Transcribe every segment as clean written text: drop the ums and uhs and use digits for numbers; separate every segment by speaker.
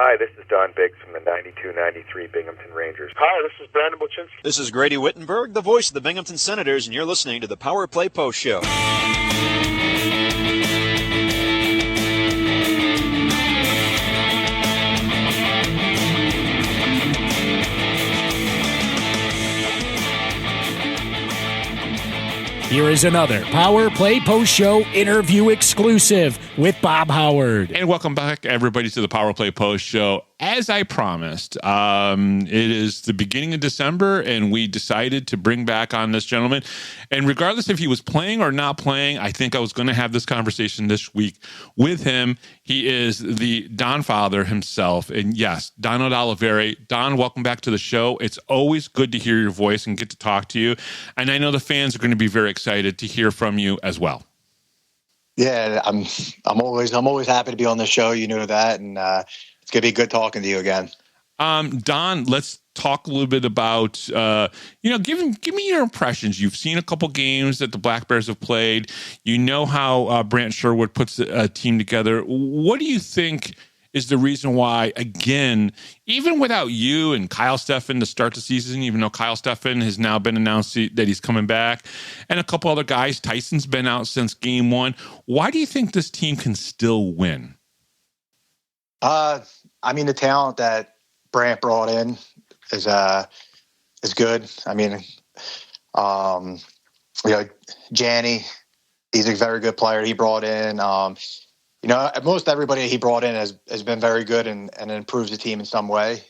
Speaker 1: Hi, this is Don Biggs from the 92-93 Binghamton Rangers.
Speaker 2: Hi, this is Brandon Buchinski.
Speaker 3: This is Grady Wittenberg, the voice of the Binghamton Senators, and you're listening to the Power Play Post Show.
Speaker 4: Here is another Power Play Post Show interview exclusive with Bob Howard.
Speaker 5: And welcome back, everybody, to the Power Play Post Show. As I promised, it is the beginning of December, and we decided to bring back on this gentleman. And regardless if he was playing or not playing, I think I was going to have this conversation this week with him. He is the Don father himself. And yes, Donald Olivieri. Don, welcome back to the show. It's always good to hear your voice and get to talk to you. And I know the fans are going to be very excited to hear from you as well.
Speaker 6: Yeah, I'm always happy to be on the show. You know that, and it's gonna be good talking to you again.
Speaker 5: Don, let's talk a little bit about give me your impressions. You've seen a couple games that the Black Bears have played. You know how Brant Sherwood puts a team together. What do you think is the reason why, again, even without you and Kyle Steffen to start the season, even though Kyle Steffen has now been announced that he's coming back, and a couple other guys, Tyson's been out since game one, why do you think this team can still win?
Speaker 6: I mean, the talent that Brant brought in is good. I mean, Janny, he's a very good player he brought in. Most everybody he brought in has been very good and improves the team in some way.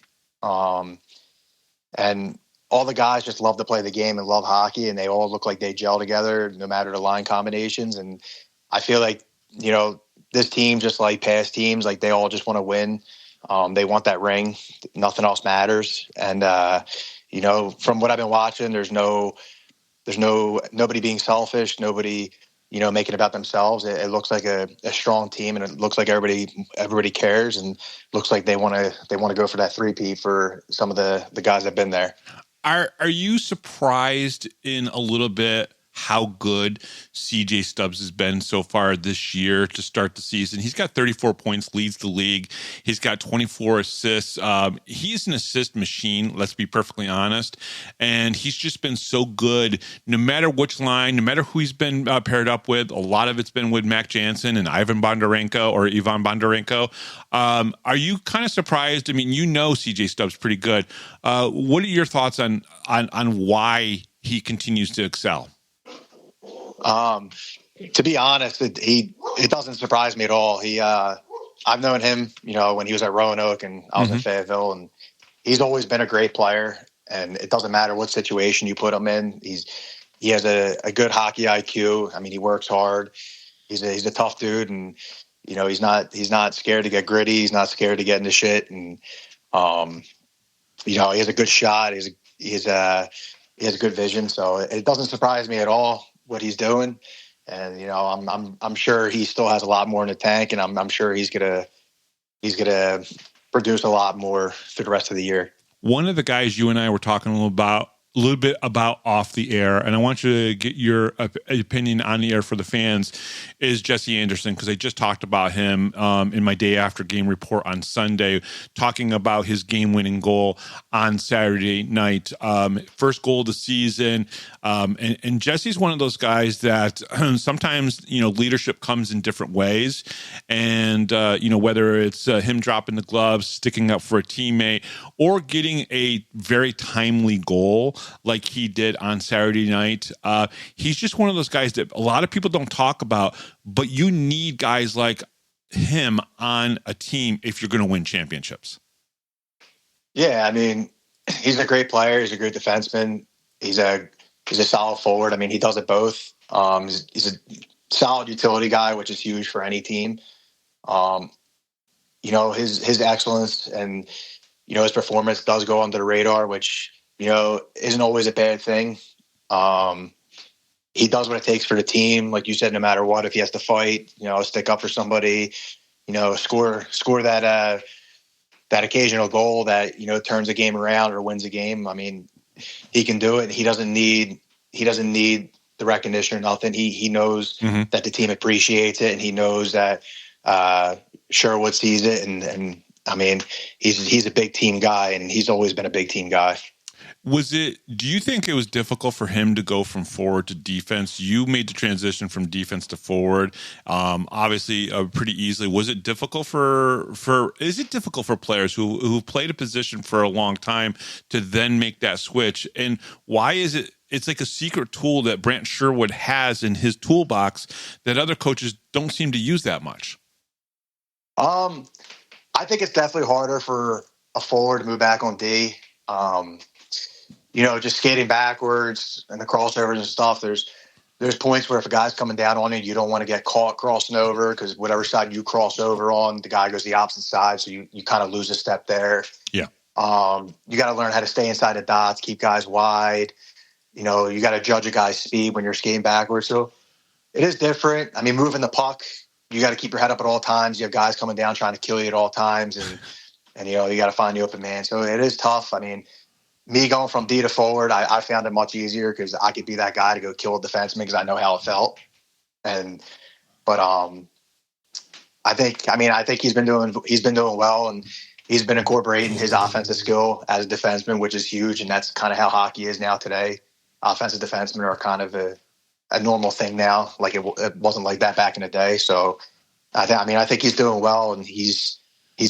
Speaker 6: And all the guys just love to play the game and love hockey, and they all look like they gel together no matter the line combinations. And I feel like, this team, just like past teams, like they all just want to win. They want that ring. Nothing else matters. And, from what I've been watching, there's nobody being selfish, nobody, making it about themselves. It looks like a strong team, and it looks like everybody cares, and looks like they want to go for that three-peat for some of the guys that have been there.
Speaker 5: Are you surprised in a little bit how good CJ Stubbs has been so far this year to start the season? He's got 34 points, leads the league. He's got 24 assists. He's an assist machine, let's be perfectly honest. And he's just been so good, no matter which line, no matter who he's been paired up with. A lot of it's been with Mac Jansen and Ivan Bondarenko. Are you kind of surprised? I mean, CJ Stubbs pretty good. What are your thoughts on why he continues to excel?
Speaker 6: To be honest, it doesn't surprise me at all. I've known him, when he was at Roanoke and I was in Fayetteville, and he's always been a great player. And it doesn't matter what situation you put him in. He has a good hockey IQ. I mean, he works hard. He's a tough dude, and he's not scared to get gritty. He's not scared to get into shit, and he has a good shot. He has a good vision. So it doesn't surprise me at all what he's doing. And, I'm sure he still has a lot more in the tank, and I'm sure he's gonna produce a lot more through the rest of the year.
Speaker 5: One of the guys you and I were talking a little bit about off the air, and I want you to get your opinion on the air for the fans, is Jesse Anderson, because I just talked about him in my day after game report on Sunday, talking about his game-winning goal on Saturday night. First goal of the season. And Jesse's one of those guys that sometimes, leadership comes in different ways. And, whether it's him dropping the gloves, sticking up for a teammate, or getting a very timely goal like he did on Saturday night. He's just one of those guys that a lot of people don't talk about, but you need guys like him on a team if you're going to win championships.
Speaker 6: Yeah, I mean, he's a great player. He's a great defenseman. He's a solid forward. I mean, he does it both. He's a solid utility guy, which is huge for any team. His excellence and, his performance does go under the radar, which, isn't always a bad thing. He does what it takes for the team. Like you said, no matter what, if he has to fight, stick up for somebody, score that occasional goal that, turns a game around or wins a game. I mean, he can do it. He doesn't need the recognition or nothing. He knows that the team appreciates it, and he knows that Sherwood sees it, and I mean, he's a big team guy, and he's always been a big team guy.
Speaker 5: Do you think it was difficult for him to go from forward to defense? You made the transition from defense to forward, obviously pretty easily. Was it difficult is it difficult for players who've played a position for a long time to then make that switch? And why is it? It's like a secret tool that Brant Sherwood has in his toolbox that other coaches don't seem to use that much.
Speaker 6: I think it's definitely harder for a forward to move back on D. Just skating backwards and the crossovers and stuff. There's points where if a guy's coming down on you, you don't want to get caught crossing over, because whatever side you cross over on, the guy goes the opposite side, so you kind of lose a step there.
Speaker 5: Yeah.
Speaker 6: You got to learn how to stay inside the dots, keep guys wide. You got to judge a guy's speed when you're skating backwards. So it is different. I mean, moving the puck, you got to keep your head up at all times. You have guys coming down trying to kill you at all times, and you got to find the open man. So it is tough. I mean, me going from D to forward, I found it much easier because I could be that guy to go kill a defenseman because I know how it felt. But I think he's been doing well, and he's been incorporating his offensive skill as a defenseman, which is huge, and that's kind of how hockey is now today. Offensive defensemen are kind of a normal thing now. Like it wasn't like that back in the day. So I think he's doing well, and he's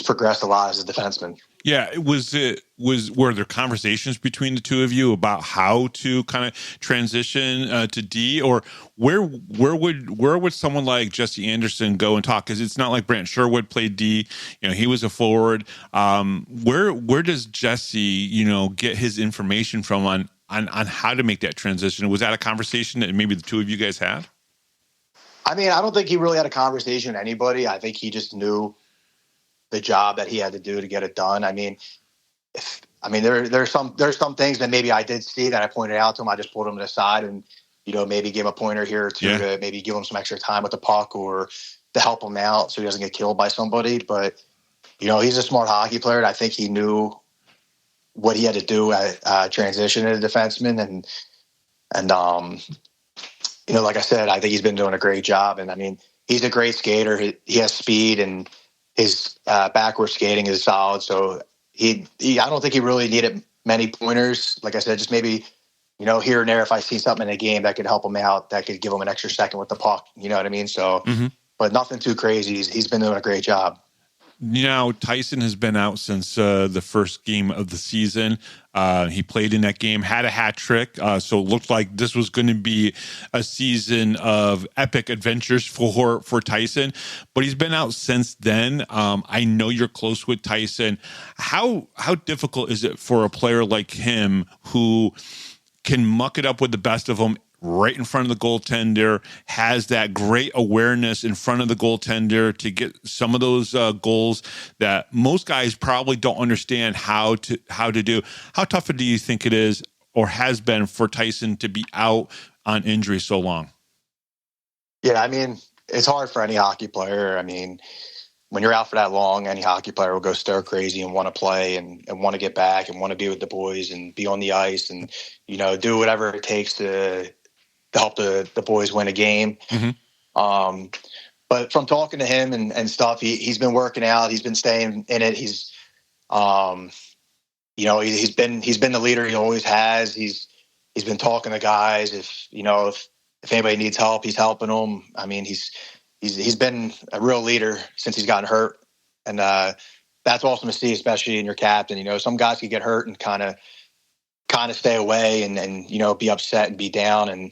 Speaker 6: progressed a lot as a defenseman.
Speaker 5: Yeah, were there conversations between the two of you about how to kind of transition to D, or where would someone like Jesse Anderson go and talk? Because it's not like Brant Sherwood played D, he was a forward. Where does Jesse get his information from on how to make that transition? Was that a conversation that maybe the two of you guys had?
Speaker 6: I mean, I don't think he really had a conversation with anybody. I think he just knew the job that he had to do to get it done. I mean, there's some things that maybe I did see that I pointed out to him. I just pulled him to the side and, maybe give him a pointer here or two to maybe give him some extra time with the puck or to help him out so he doesn't get killed by somebody. But, he's a smart hockey player, and I think he knew what he had to do at transition as a defenseman. And like I said, I think he's been doing a great job. And I mean, he's a great skater. He has speed, and his backward skating is solid. So I don't think he really needed many pointers. Like I said, just maybe, here and there, if I see something in a game that could help him out, that could give him an extra second with the puck. You know what I mean? So, but nothing too crazy. He's been doing a great job.
Speaker 5: Tyson has been out since the first game of the season. He played in that game, had a hat trick. So it looked like this was going to be a season of epic adventures for Tyson. But he's been out since then. I know you're close with Tyson. How difficult is it for a player like him who can muck it up with the best of them right in front of the goaltender, has that great awareness in front of the goaltender to get some of those goals that most guys probably don't understand how to do? How tough do you think it is, or has been, for Tyson to be out on injury so long?
Speaker 6: Yeah, I mean, it's hard for any hockey player. I mean, when you're out for that long, any hockey player will go stir crazy and want to play and want to get back and want to be with the boys and be on the ice and, do whatever it takes to help the boys win a game. But from talking to him and stuff, he's been working out. He's been staying in it. He's been the leader he always has. He's been talking to guys. If anybody needs help, he's helping them. I mean, he's been a real leader since he's gotten hurt. And that's awesome to see, especially in your captain. Some guys can get hurt and kind of stay away and be upset and be down,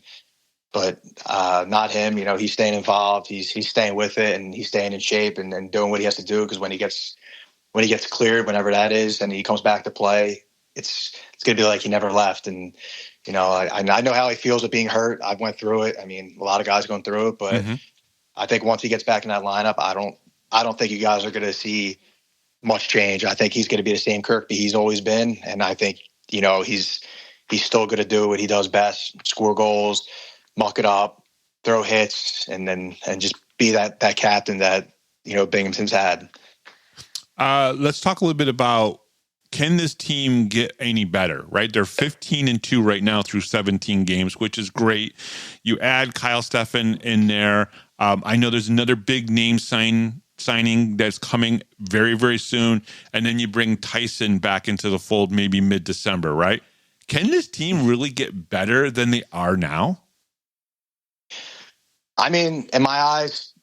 Speaker 6: but not him. He's staying involved. He's staying with it, and he's staying in shape and doing what he has to do, because when he gets cleared, whenever that is, and he comes back to play, it's gonna be like he never left. And I know how he feels with being hurt. I went through it. I mean, a lot of guys going through it, but I think once he gets back in that lineup, I don't think you guys are gonna see much change. I think he's gonna be the same Kirkby he's always been, and I think he's still going to do what he does best: score goals, muck it up, throw hits, and just be that captain that Binghamton's had.
Speaker 5: Let's talk a little bit about, can this team get any better? Right, they're 15-2 right now through 17 games, which is great. You add Kyle Steffen in there. I know there's another big name sign signing that's coming very, very soon, and then you bring Tyson back into the fold maybe mid-December, right? Can this team really get better than they are now?
Speaker 6: I mean, in my eyes,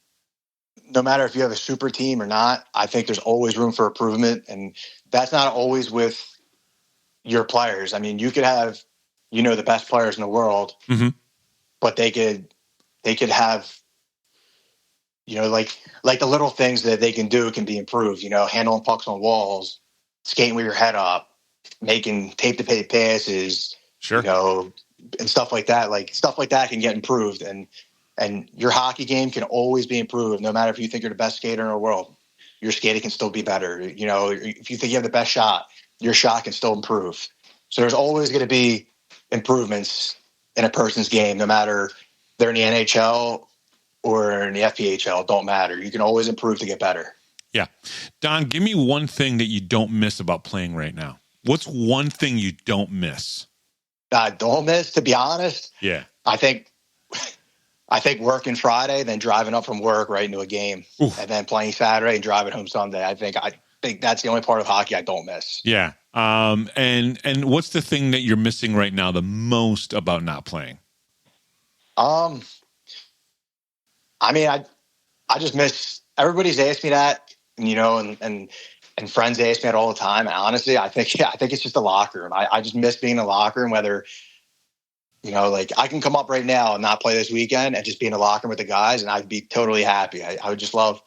Speaker 6: no matter if you have a super team or not, I think there's always room for improvement. And that's not always with your players. I mean, you could have, the best players in the world, but they could have, like the little things that they can do can be improved, handling pucks on walls, skating with your head up, making tape to tape passes,
Speaker 5: sure.
Speaker 6: And stuff like that. Like stuff like that can get improved. And your hockey game can always be improved. No matter if you think you're the best skater in the world, your skating can still be better. If you think you have the best shot, your shot can still improve. So there's always going to be improvements in a person's game, no matter they're in the NHL or in the FPHL. It don't matter. You can always improve to get better.
Speaker 5: Yeah. Don, give me one thing that you don't miss about playing right now. What's one thing you don't miss?
Speaker 6: I don't miss, to be honest.
Speaker 5: Yeah.
Speaker 6: I think working Friday, then driving up from work right into a game, and then playing Saturday and driving home Sunday. I think that's the only part of hockey I don't miss.
Speaker 5: Yeah. And what's the thing that you're missing right now the most about not playing?
Speaker 6: I mean, I just miss, everybody's asked me that, and friends ask me that all the time. And honestly, I think it's just the locker room. I just miss being in the locker room, whether, like I can come up right now and not play this weekend and just be in the locker room with the guys, and I'd be totally happy. I would just love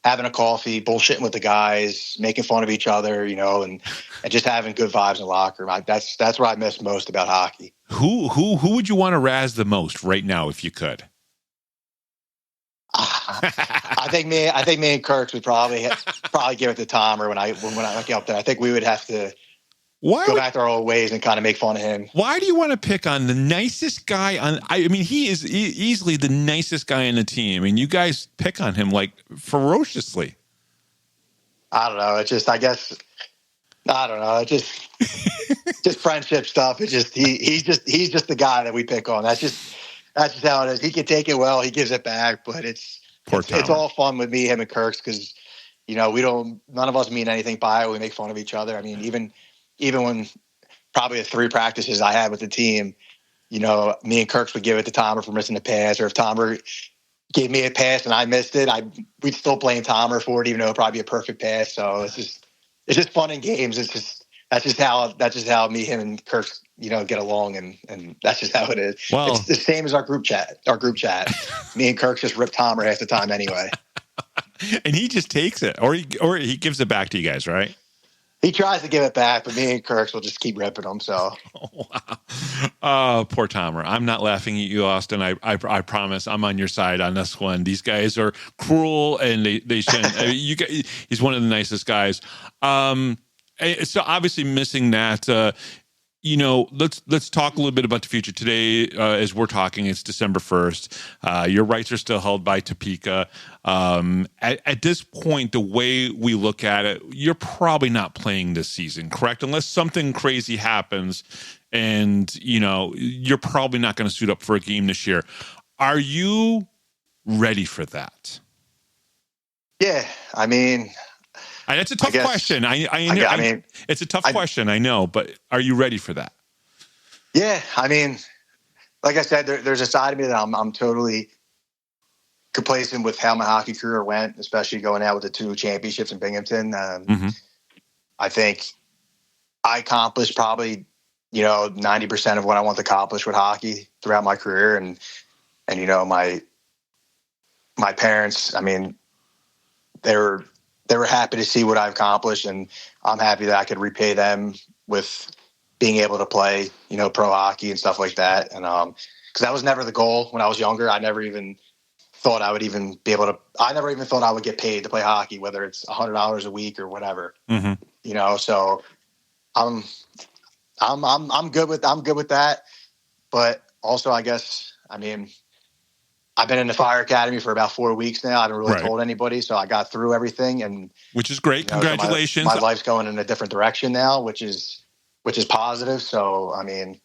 Speaker 6: having a coffee, bullshitting with the guys, making fun of each other, and just having good vibes in the locker room. That's what I miss most about hockey.
Speaker 5: Who would you want to razz the most right now if you could?
Speaker 6: I think me and Kirks would probably give it to Tom, or when I get up there. I think we would have to go back to our old ways and kind of make fun of him.
Speaker 5: Why do you want to pick on the nicest guy on? I mean, he is easily the nicest guy on the team, and you guys pick on him like ferociously.
Speaker 6: I don't know. It's just, I don't know. It's just friendship stuff. It's just he's just the guy that we pick on. That's just how it is. He can take it well. He gives it back, but it's all fun with me, him, and Kirks, because none of us mean anything by it. We make fun of each other. I mean, even when probably the 3 practices I had with the team, me and Kirks would give it to Tomer for missing a pass, or if Tomer gave me a pass and I missed it, we'd still blame Tomer for it, even though it'd probably be a perfect pass. So it's just fun in games. That's just how me, him, and Kirks, get along, and that's just how it is.
Speaker 5: Well,
Speaker 6: it's the same as our group chat. Me and Kirk just rip Tomer half the time anyway.
Speaker 5: And he just takes it, or he gives it back to you guys, right?
Speaker 6: He tries to give it back, but me and Kirks will just keep ripping him. So,
Speaker 5: oh, poor Tomer. I'm not laughing at you, Austin. I promise. I'm on your side on this one. These guys are cruel, and they shouldn't. He's one of the nicest guys. So obviously missing that. Let's talk a little bit about the future today. As we're talking, it's December 1st. Your rights are still held by Topeka. At this point, the way we look at it, you're probably not playing this season, correct? Unless something crazy happens, and you're probably not going to suit up for a game this year. Are you ready for that?
Speaker 6: Yeah, I mean.
Speaker 5: That's a tough question. I mean, it's a tough question, I know, but are you ready for that?
Speaker 6: Yeah, I mean, like I said, there's a side of me that I'm totally complacent with how my hockey career went, especially going out with the 2 championships in Binghamton. I think I accomplished probably 90% of what I want to accomplish with hockey throughout my career, and my parents, I mean, they were happy to see what I've accomplished, and I'm happy that I could repay them with being able to play, pro hockey and stuff like that. And because that was never the goal when I was younger. I never even thought I would even be able to. I never even thought I would get paid to play hockey, whether it's $100 a week or whatever. So I'm good with that. But also, I guess, I mean, I've been in the Fire Academy for about 4 weeks now. I haven't really told anybody, so I got through everything, and
Speaker 5: which is great. Congratulations.
Speaker 6: So my life's going in a different direction now, which is positive. So I mean,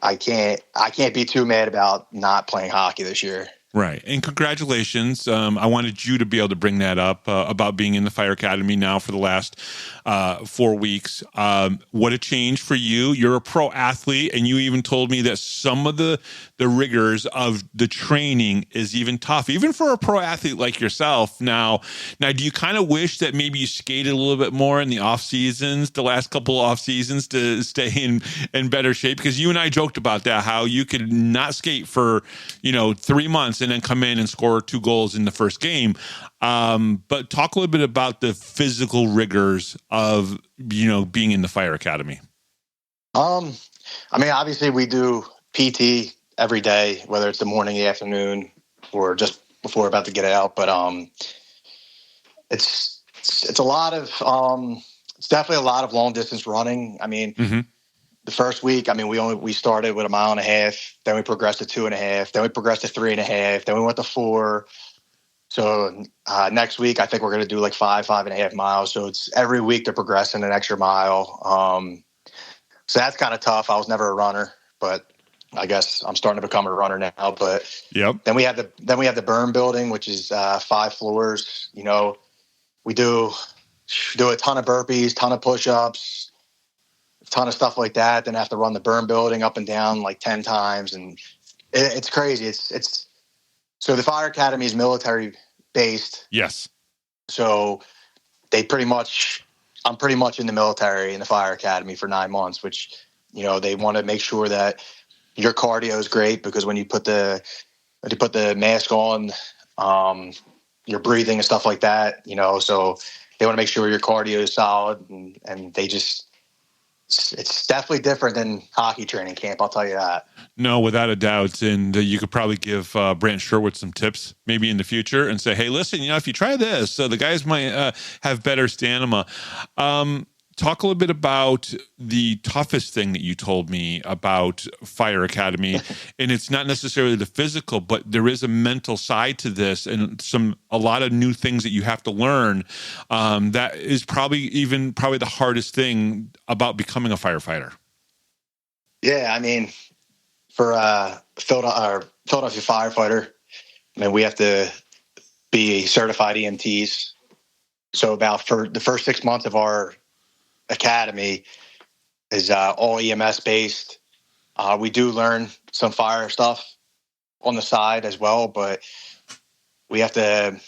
Speaker 6: I can't be too mad about not playing hockey this year.
Speaker 5: Right. And congratulations. I wanted you to be able to bring that up about being in the Fire Academy now for the last 4 weeks. What a change for you. You're a pro athlete, and you even told me that some of the rigors of the training is even tough, even for a pro athlete like yourself. Now, do you kind of wish that maybe you skated a little bit more in the off seasons, the last couple of off seasons, to stay in better shape? Because you and I joked about that, how you could not skate for 3 months and then come in and score 2 goals in the first game. But talk a little bit about the physical rigors of, being in the Fire Academy.
Speaker 6: Obviously we do PT every day, whether it's the morning, the afternoon, or just before about to get out. But it's a lot of it's definitely a lot of long distance running. The first week, we started with 1.5 miles, then we progressed to 2.5, then we progressed to 3.5, then we went to 4. So next week, I think we're going to do like 5.5 miles. So it's every week they're progressing an extra mile. So that's kind of tough. I was never a runner, but I guess I'm starting to become a runner now. But
Speaker 5: yep.
Speaker 6: Then we have the burn building, which is 5 floors. We do a ton of burpees, ton of push-ups, ton of stuff like that. Then I have to run the burn building up and down like 10 times, and it's crazy. It's so the Fire Academy is military based.
Speaker 5: Yes.
Speaker 6: So I'm pretty much in the military in the Fire Academy for 9 months, which they want to make sure that your cardio is great, because when you put the mask on, your breathing and stuff like that, so they want to make sure your cardio is solid, and it's definitely different than hockey training camp. I'll tell you that.
Speaker 5: No, without a doubt. And you could probably give Brant Sherwood some tips maybe in the future and say, hey, listen, if you try this, the guys might have better stamina. Talk a little bit about the toughest thing that you told me about Fire Academy. And it's not necessarily the physical, but there is a mental side to this, and a lot of new things that you have to learn. That is probably the hardest thing about becoming a firefighter.
Speaker 6: Yeah, for Philadelphia firefighter, we have to be certified EMTs. So for the first 6 months of our academy is all EMS based. We do learn some fire stuff on the side as well, but we have to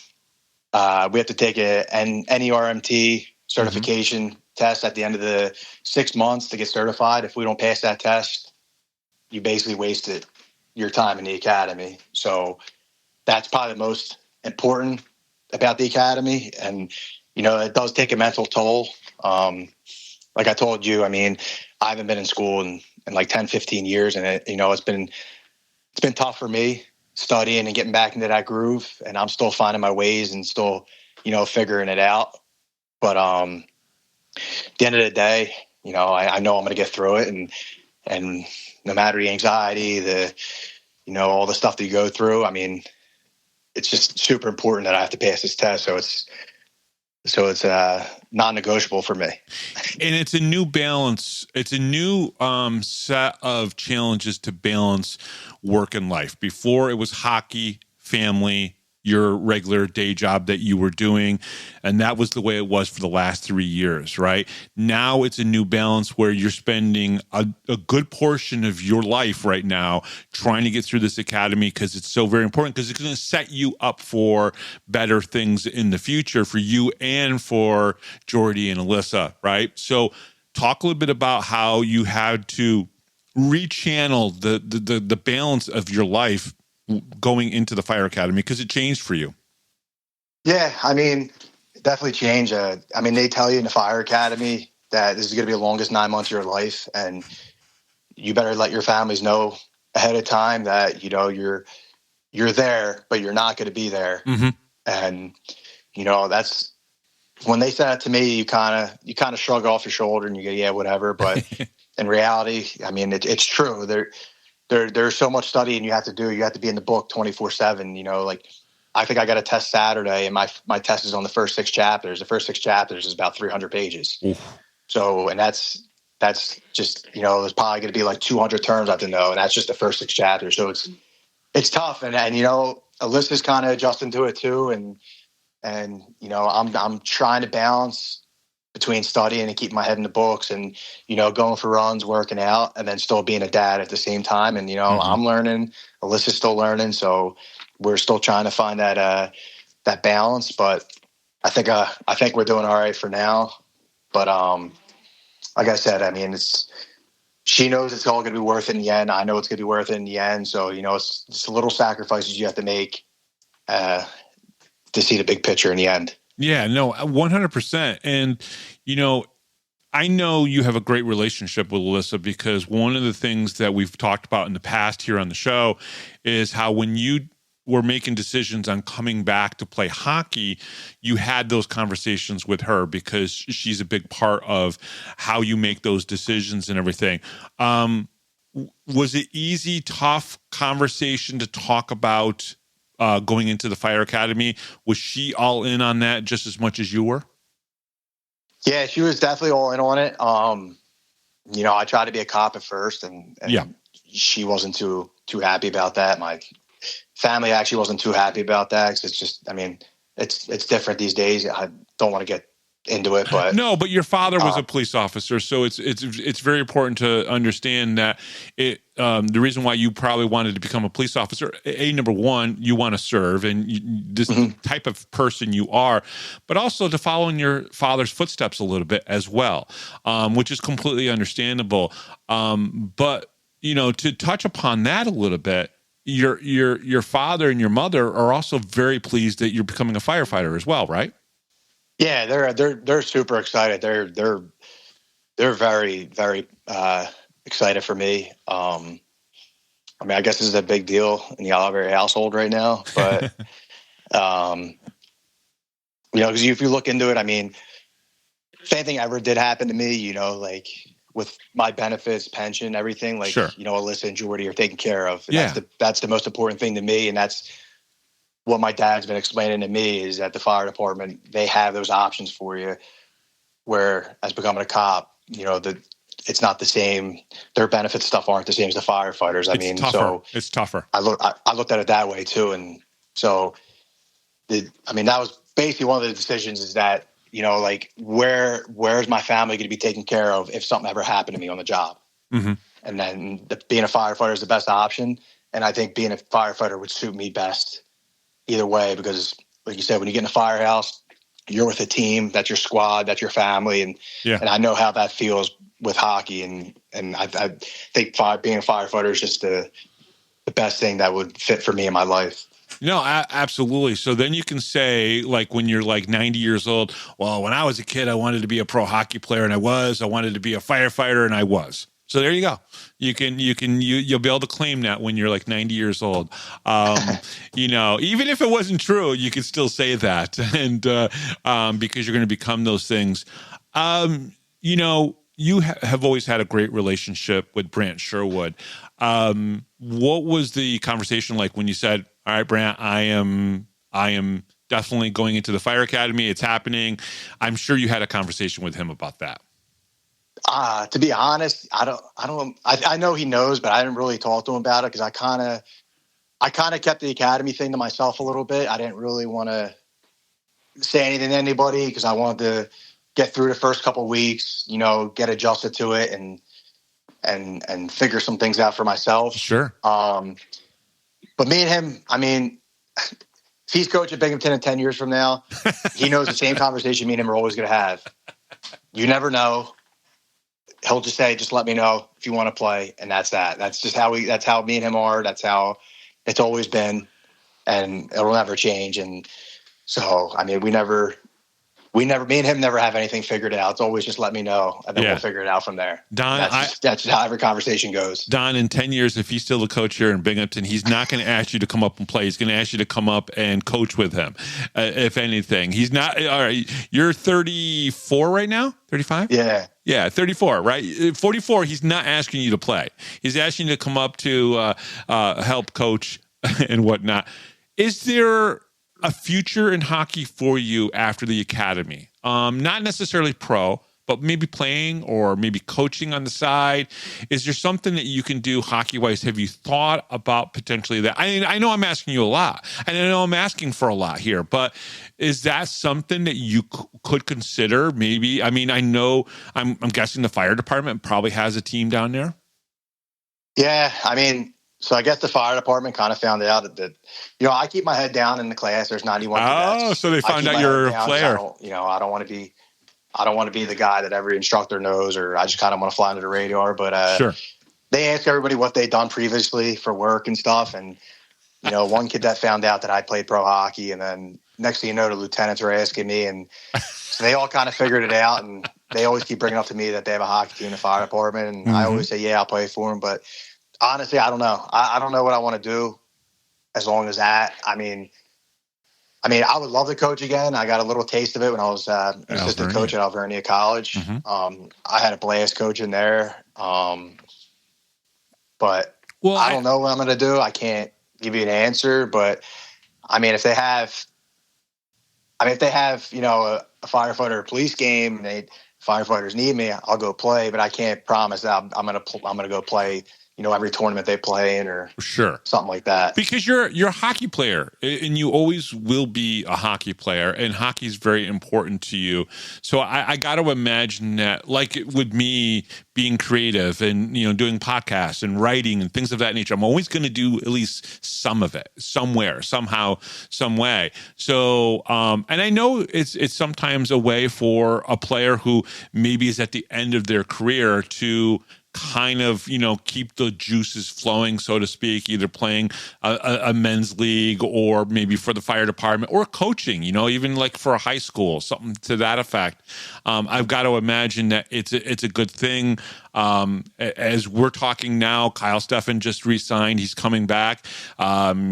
Speaker 6: take an NERMT certification test at the end of the 6 months to get certified. If we don't pass that test, you basically wasted your time in the academy. So that's probably the most important about the academy. And, it does take a mental toll. Like I told you, I haven't been in school in like 10, 15 years. And it's been tough for me studying and getting back into that groove. And I'm still finding my ways and still, figuring it out. But at the end of the day, I know I'm going to get through it. And no matter the anxiety, all the stuff that you go through, it's just super important that I have to pass this test. So it's non-negotiable for me.
Speaker 5: And it's a new balance. It's a new set of challenges to balance work and life. Before it was hockey, family, your regular day job that you were doing. And that was the way it was for the last 3 years, right? Now it's a new balance where you're spending a good portion of your life right now trying to get through this academy, because it's so very important, because it's going to set you up for better things in the future for you and for Jordy and Alyssa, right? So talk a little bit about how you had to rechannel the balance of your life going into the Fire Academy, because it changed for you.
Speaker 6: Yeah, definitely changed. They tell you in the Fire Academy that this is going to be the longest 9 months of your life, and you better let your families know ahead of time that you're there, but you're not going to be there.
Speaker 5: Mm-hmm.
Speaker 6: And that's when they said that to me. You kind of shrug off your shoulder and you go, yeah, whatever. But in reality, it's true. There's so much studying you have to do. You have to be in the book 24/7. I think I got a test Saturday, and my test is on the first 6 chapters. The first 6 chapters is about 300 pages.
Speaker 5: Oof.
Speaker 6: So, and that's just, there's probably going to be like 200 terms I have to know, and that's just the first 6 chapters. So it's tough. And Alyssa's kind of adjusting to it too. And, you know, I'm trying to balance between studying and keeping my head in the books and, you know, going for runs, working out, and then still being a dad at the same time. And, you know, I'm learning, Alyssa's still learning. So we're still trying to find that balance, but I think we're doing all right for now. But, like I said, I mean, she knows it's all going to be worth it in the end. I know it's going to be worth it in the end. So, you know, it's just little sacrifices you have to make to see the big picture in the end.
Speaker 5: Yeah, no, 100%. And, you know, I know you have a great relationship with Alyssa because one of the things that we've talked about in the past here on the show is how when you were making decisions on coming back to play hockey, you had those conversations with her because she's a big part of how you make those decisions and everything. Was it easy, tough conversation to talk about going into the Fire Academy? Was she all in on that just as much as you were?
Speaker 6: Yeah, she was definitely all in on it. You know, I tried to be a cop at first and she wasn't too happy about that. My family actually wasn't too happy about that because it's just, I mean, it's different these days. I don't want to get into it, but
Speaker 5: no, but your father was a police officer, so it's very important to understand that the reason why you probably wanted to become a police officer, number one, you want to serve, and this type of person you are, but also to follow in your father's footsteps a little bit as well, which is completely understandable. But you know, to touch upon that a little bit, your father and your mother are also very pleased that you're becoming a firefighter as well, right?
Speaker 6: Yeah, they're super excited. They're very, very excited for me. I mean, I guess this is a big deal in the Olivieri household right now, but you know, because if you look into it, I mean, if anything ever did happen to me, you know, like with my benefits, pension, everything, like you know, Alyssa and Jordy are taken care of. And that's the most important thing to me, and that's what my dad's been explaining to me is that the fire department, they have those options for you, where as becoming a cop, you know, it's not the same. Their benefit stuff aren't the same as the firefighters. I mean,
Speaker 5: tougher.
Speaker 6: so
Speaker 5: it's tougher.
Speaker 6: I looked at it that way too. And so I mean, that was basically one of the decisions is that, you know, like where's my family going to be taken care of if something ever happened to me on the job? And then being a firefighter is the best option. And I think being a firefighter would suit me best either way, because like you said, when you get in a firehouse, you're with a team, that's your squad, that's your family. And I know how that feels with hockey. And I think being a firefighter is just the best thing that would fit for me in my life.
Speaker 5: No, absolutely. So then you can say, like, when you're like 90 years old, well, when I was a kid, I wanted to be a pro hockey player, and I wanted to be a firefighter, and I was. So there you go. You'll be able to claim that when you're like 90 years old. You know, even if it wasn't true, you can still say that, and because you're going to become those things. You know, you have always had a great relationship with Brant Sherwood. What was the conversation like when you said, "All right, Brant, I am definitely going into the Fire Academy. It's happening." I'm sure you had a conversation with him about that.
Speaker 6: To be honest, I know he knows, but I didn't really talk to him about it because I kind of kept the academy thing to myself a little bit. I didn't really want to say anything to anybody because I wanted to get through the first couple of weeks, you know, get adjusted to it and figure some things out for myself.
Speaker 5: Sure.
Speaker 6: But me and him, I mean, if he's coach at Binghamton in 10 years from now, he knows the same conversation me and him are always going to have. You never know. He'll just say, just let me know if you want to play. And that's that. That's just that's how me and him are. That's how it's always been. And it'll never change. And so, I mean, me and him never have anything figured out. It's always just let me know, and then we'll figure it out from there.
Speaker 5: Don,
Speaker 6: that's just how every conversation goes.
Speaker 5: Don, in 10 years, if he's still the coach here in Binghamton, he's not going to ask you to come up and play. He's going to ask you to come up and coach with him, if anything. He's not. All right, you're 34 right now? 35? Yeah, 34, right? 44, he's not asking you to play. He's asking you to come up to help coach and whatnot. Is there a future in hockey for you after the academy? Not necessarily pro, but maybe playing or maybe coaching on the side. Is there something that you can do hockey-wise? Have you thought about potentially that? I know I'm asking you a lot, and I know I'm asking for a lot here, but is that something that you could consider? Maybe. I mean, I know I'm guessing the fire department probably has a team down there.
Speaker 6: Yeah, I mean, so I guess the fire department kind of found out that, I keep my head down in the class. There's 91 cadets.
Speaker 5: Oh, so they found out you're a player.
Speaker 6: I don't want to be the guy that every instructor knows, or I just kind of want to fly under the radar. But
Speaker 5: sure.
Speaker 6: They ask everybody what they've done previously for work and stuff. And, one cadet found out that I played pro hockey, and then next thing you know, the lieutenants are asking me, and so they all kind of figured it out, and they always keep bringing up to me that they have a hockey team in the fire department, and I always say, yeah, I'll play for them. But honestly, I don't know. I don't know what I want to do as long as that. I mean, I would love to coach again. I got a little taste of it when I was assistant coach at Alvernia College. I had a blast coaching there. But I don't know what I'm going to do. I can't give you an answer. But, I mean, if they have, a firefighter or police game and firefighters need me, I'll go play. But I can't promise that I'm going to go play every tournament they play in, or something like that. Because
Speaker 5: you're a hockey player, and you always will be a hockey player, and hockey is very important to you. So I got to imagine that, like with me being creative and doing podcasts and writing and things of that nature, I'm always going to do at least some of it somewhere, somehow, some way. So and I know it's sometimes a way for a player who maybe is at the end of their career to kind of, keep the juices flowing, so to speak, either playing a men's league or maybe for the fire department or coaching, even like for a high school, something to that effect. I've got to imagine that it's a good thing. As we're talking now, Kyle Steffen just re-signed. He's coming back.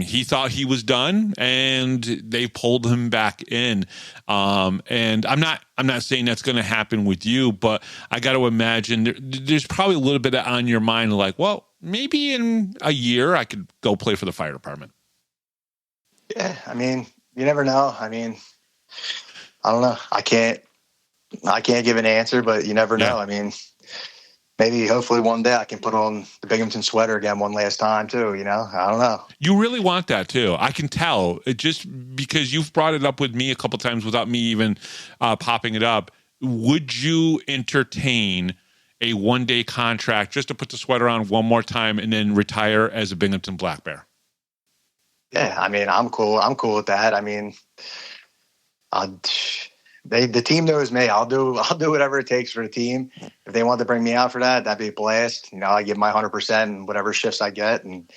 Speaker 5: He thought he was done, and they pulled him back in. And I'm not saying that's going to happen with you, but I got to imagine there's probably a little bit on your mind, like, well, maybe in a year I could go play for the fire department.
Speaker 6: Yeah, I mean, you never know. I mean, I don't know. I can't give an answer, but you never know. I mean, maybe hopefully one day I can put on the Binghamton sweater again one last time too, I don't know.
Speaker 5: You really want that too. I can tell it just because you've brought it up with me a couple times without me even popping it up. Would you entertain a one-day contract just to put the sweater on one more time and then retire as a Binghamton Black Bear?
Speaker 6: Yeah, I mean, I'm cool. I'm cool with that. I mean, the team knows me. I'll do whatever it takes for the team. If they want to bring me out for that, that'd be a blast. I give my 100% in whatever shifts I get and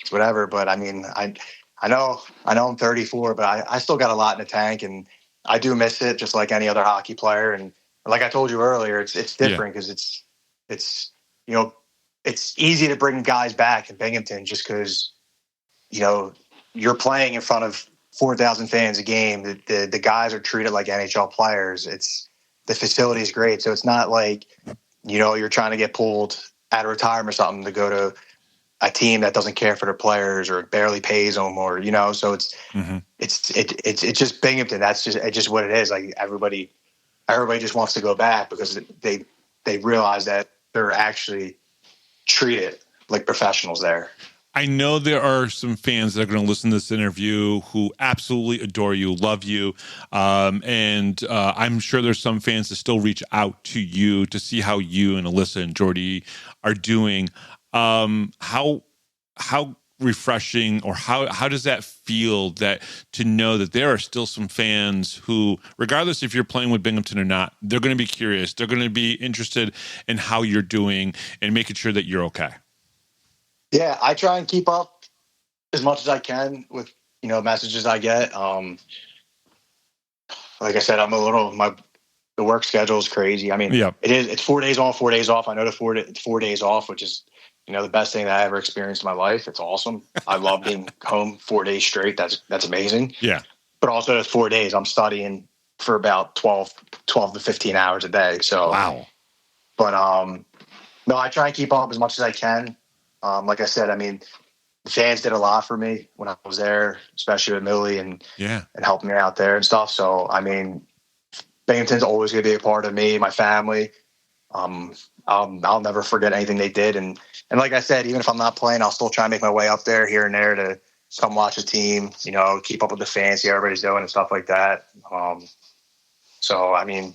Speaker 6: it's whatever. But I mean, I know I'm 34, but I still got a lot in the tank, and I do miss it just like any other hockey player. And like I told you earlier, it's different because it's easy to bring guys back in Binghamton just because you're playing in front of 4,000 fans a game. The guys are treated like NHL players. The facility is great, so it's not like you're trying to get pulled out of retirement or something to go to a team that doesn't care for their players or barely pays them, or So it's just Binghamton. That's just what it is. Like everybody just wants to go back because they realize that they're actually treated like professionals there.
Speaker 5: I know there are some fans that are going to listen to this interview who absolutely adore you, love you, and I'm sure there's some fans that still reach out to you to see how you and Alyssa and Jordy are doing. How refreshing, or how does that feel, that to know that there are still some fans who, regardless if you're playing with Binghamton or not, they're going to be curious, they're going to be interested in how you're doing and making sure that you're okay?
Speaker 6: Yeah, I try and keep up as much as I can with, messages I get. Like I said, the work schedule is crazy. I mean, it's 4 days on, 4 days off. I know the 4 days off, which is, the best thing that I ever experienced in my life. It's awesome. I love being home 4 days straight. That's amazing.
Speaker 5: Yeah.
Speaker 6: But also those 4 days, I'm studying for about 12 to 15 hours a day. So,
Speaker 5: wow.
Speaker 6: But, no, I try and keep up as much as I can. Like I said, I mean, the fans did a lot for me when I was there, especially with Millie and helping me out there and stuff. So, I mean, Binghamton's always going to be a part of me, my family. I'll never forget anything they did. And like I said, even if I'm not playing, I'll still try and make my way up there here and there to come watch the team, keep up with the fans, see how everybody's doing and stuff like that. So, I mean,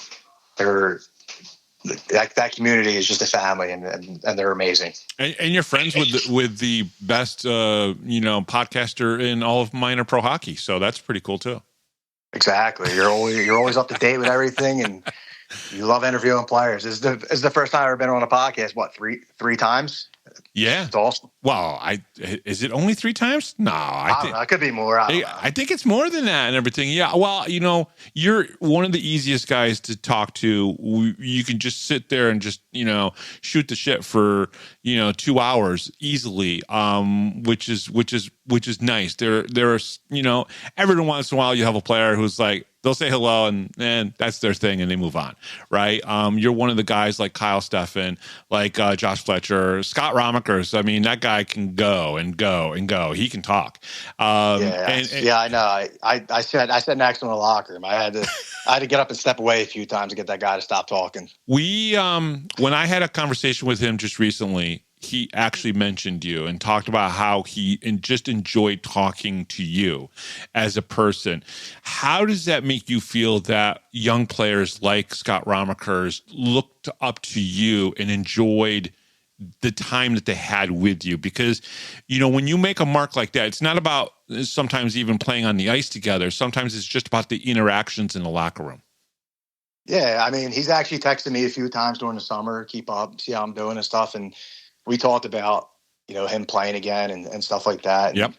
Speaker 6: that community is just a family, and they're amazing.
Speaker 5: And you're friends with the best, podcaster in all of minor pro hockey. So that's pretty cool too.
Speaker 6: Exactly. You're always up to date with everything, and you love interviewing players. This is the first time I've ever been on a podcast. What, three times?
Speaker 5: Yeah,
Speaker 6: it's awesome.
Speaker 5: Well, is it only 3 times? No, I think
Speaker 6: it could be more.
Speaker 5: I think it's more than that and everything. Yeah, well, you're one of the easiest guys to talk to. You can just sit there and just shoot the shit for 2 hours easily, which is nice. There's every once in a while you have a player who's like, they'll say hello and that's their thing and they move on, right? You're one of the guys like Kyle Steffen, like Josh Fletcher, Scott Romekers. I mean, that guy can go and go and go. He can talk.
Speaker 6: I know. I sat next to him in the locker room. I had to get up and step away a few times to get that guy to stop talking.
Speaker 5: We when I had a conversation with him just recently, he actually mentioned you and talked about how he just enjoyed talking to you as a person. How does that make you feel that young players like Scott Romekers looked up to you and enjoyed the time that they had with you? Because, when you make a mark like that, it's not about sometimes even playing on the ice together. Sometimes it's just about the interactions in the locker room.
Speaker 6: Yeah, I mean, he's actually texted me a few times during the summer, keep up, see how I'm doing and stuff. And we talked about, him playing again and stuff like that.
Speaker 5: Yep.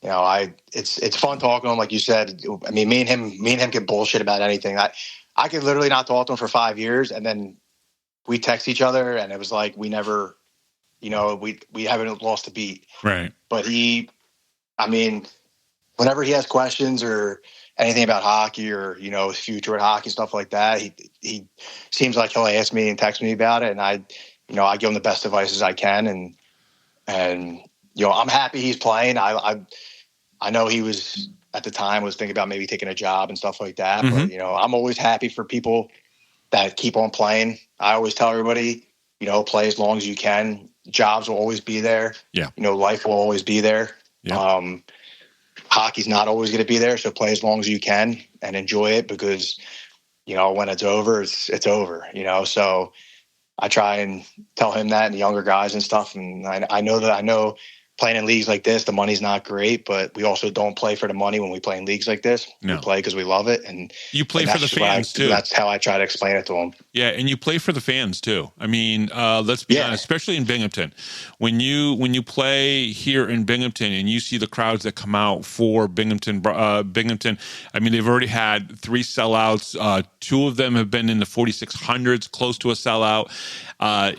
Speaker 6: It's fun talking to him. Like you said, I mean, me and him can bullshit about anything. I could literally not talk to him for 5 years, and then we text each other, and it was like we never, we haven't lost a beat.
Speaker 5: Right.
Speaker 6: But whenever he has questions or anything about hockey or, his future at hockey, stuff like that, he seems like he'll ask me and text me about it. And I give him the best advice as I can. And I'm happy he's playing. I know he was at the time was thinking about maybe taking a job and stuff like that.
Speaker 5: Mm-hmm.
Speaker 6: But, I'm always happy for people that keep on playing. I always tell everybody, play as long as you can. Jobs will always be there.
Speaker 5: Yeah.
Speaker 6: Life will always be there.
Speaker 5: Yeah.
Speaker 6: Hockey's not always going to be there. So play as long as you can and enjoy it because, when it's over, it's over, so I try and tell him that and the younger guys and stuff. And I know playing in leagues like this, the money's not great, but we also don't play for the money when we play in leagues like this.
Speaker 5: No.
Speaker 6: We play because we love it. And
Speaker 5: you play for the fans too.
Speaker 6: That's how I try to explain it to them.
Speaker 5: Yeah. And you play for the fans too. I mean, let's be honest, especially in Binghamton, when you play here in Binghamton and you see the crowds that come out for Binghamton, I mean, they've already had 3 sellouts. 2 of them have been in the 4,600s, close to a sellout.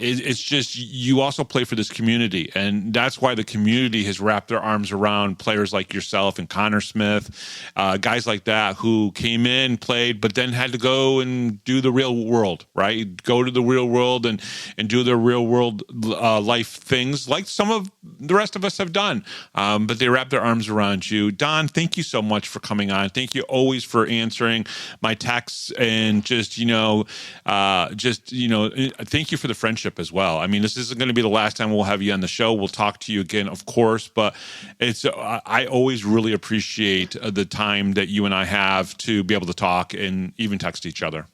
Speaker 5: It's just, you also play for this community, and that's why the community has wrapped their arms around players like yourself and Connor Smith, guys like that who came in, played, but then had to go and do the real world, right? Go to the real world and do their real world life things like some of the rest of us have done. But they wrapped their arms around you. Don, thank you so much for coming on. Thank you always for answering my texts and just, thank you for the friendship as well. I mean, this isn't going to be the last time we'll have you on the show. We'll talk to you again, of course, but I always really appreciate the time that you and I have to be able to talk and even text each other.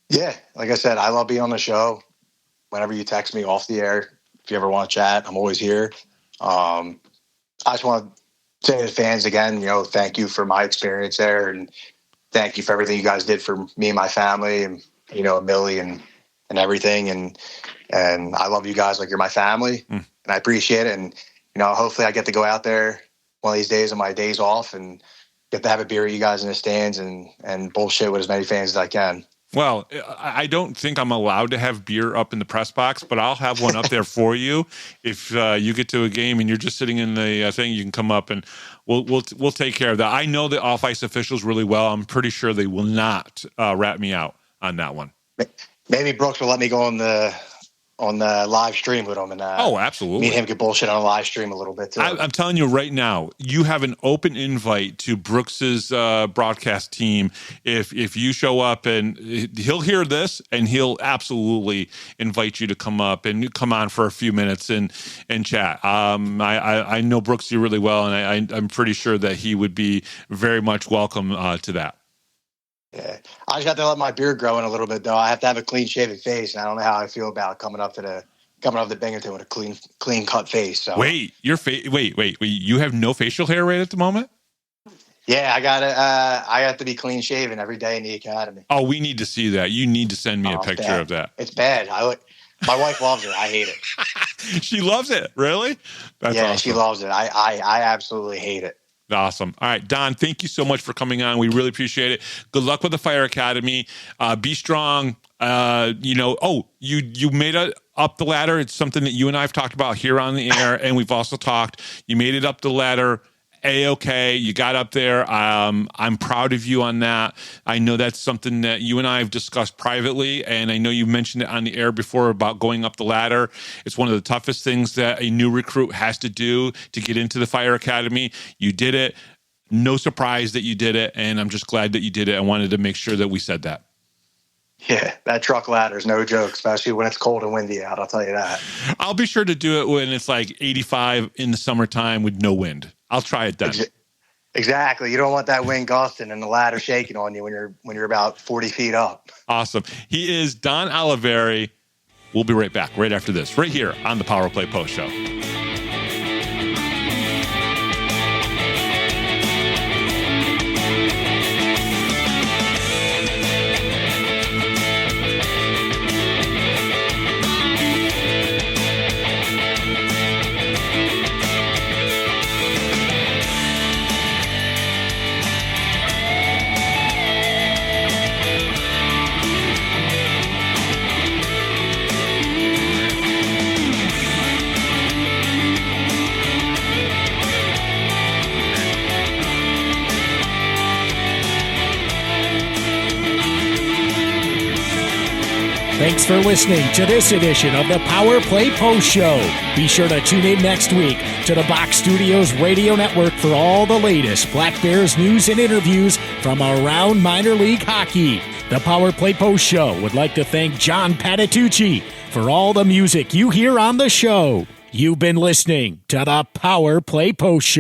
Speaker 5: Yeah.
Speaker 6: Like I said, I love being on the show. Whenever you text me off the air, if you ever want to chat, I'm always here. I just want to say to the fans again, thank you for my experience there. And thank you for everything you guys did for me and my family and, Millie and everything. And I love you guys like you're my family and I appreciate it. And, hopefully I get to go out there one of these days on my days off and get to have a beer with you guys in the stands and bullshit with as many fans as I can.
Speaker 5: Well, I don't think I'm allowed to have beer up in the press box, but I'll have one up there for you. If you get to a game and you're just sitting in the thing, you can come up and we'll take care of that. I know the off-ice officials really well. I'm pretty sure they will not rat me out on that one.
Speaker 6: Maybe Brooks will let me go on the on the live stream with him, and
Speaker 5: oh, absolutely,
Speaker 6: me and him could bullshit on a live stream a little bit too.
Speaker 5: I'm telling you right now, you have an open invite to Brooks's broadcast team. If you show up, and he'll hear this, and he'll absolutely invite you to come up and come on for a few minutes and chat. I know Brooksy really well, and I'm pretty sure that he would be very much welcome to that.
Speaker 6: Yeah, I just have to let my beard grow in a little bit, though. I have to have a clean shaven face, and I don't know how I feel about coming up to Binghamton with a clean cut face. So
Speaker 5: wait, wait, you have no facial hair right at the moment?
Speaker 6: Yeah, I have to be clean shaven every day in the academy.
Speaker 5: Oh, we need to see that. You need to send me a picture of that.
Speaker 6: It's bad. My wife loves it. I hate it.
Speaker 5: She loves it. Really? That's awesome.
Speaker 6: She loves it. I absolutely hate it.
Speaker 5: Awesome. All right, Don, thank you so much for coming on. We really appreciate it. Good luck with the Fire Academy. Be strong. You made it up the ladder. It's something that you and I have talked about here on the air, and we've also talked. You made it up the ladder. A-okay. You got up there. I'm proud of you on that. I know that's something that you and I have discussed privately, and I know you mentioned it on the air before about going up the ladder. It's one of the toughest things that a new recruit has to do to get into the Fire Academy. You did it. No surprise that you did it, and I'm just glad that you did it. I wanted to make sure that we said that.
Speaker 6: Yeah, that truck ladder is no joke, especially when it's cold and windy out. I'll tell you that.
Speaker 5: I'll be sure to do it when it's like 85 in the summertime with no wind. I'll try it then.
Speaker 6: Exactly. You don't want that wind gusting and the ladder shaking on you when you're about 40 feet up.
Speaker 5: Awesome. He is Don Olivieri. We'll be right back right after this, right here on the Power Play Post Show.
Speaker 4: Thanks for listening to this edition of the Power Play Post Show. Be sure to tune in next week to the Box Studios Radio Network for all the latest Black Bears news and interviews from around minor league hockey. The Power Play Post Show would like to thank John Patitucci for all the music you hear on the show. You've been listening to the Power Play Post Show.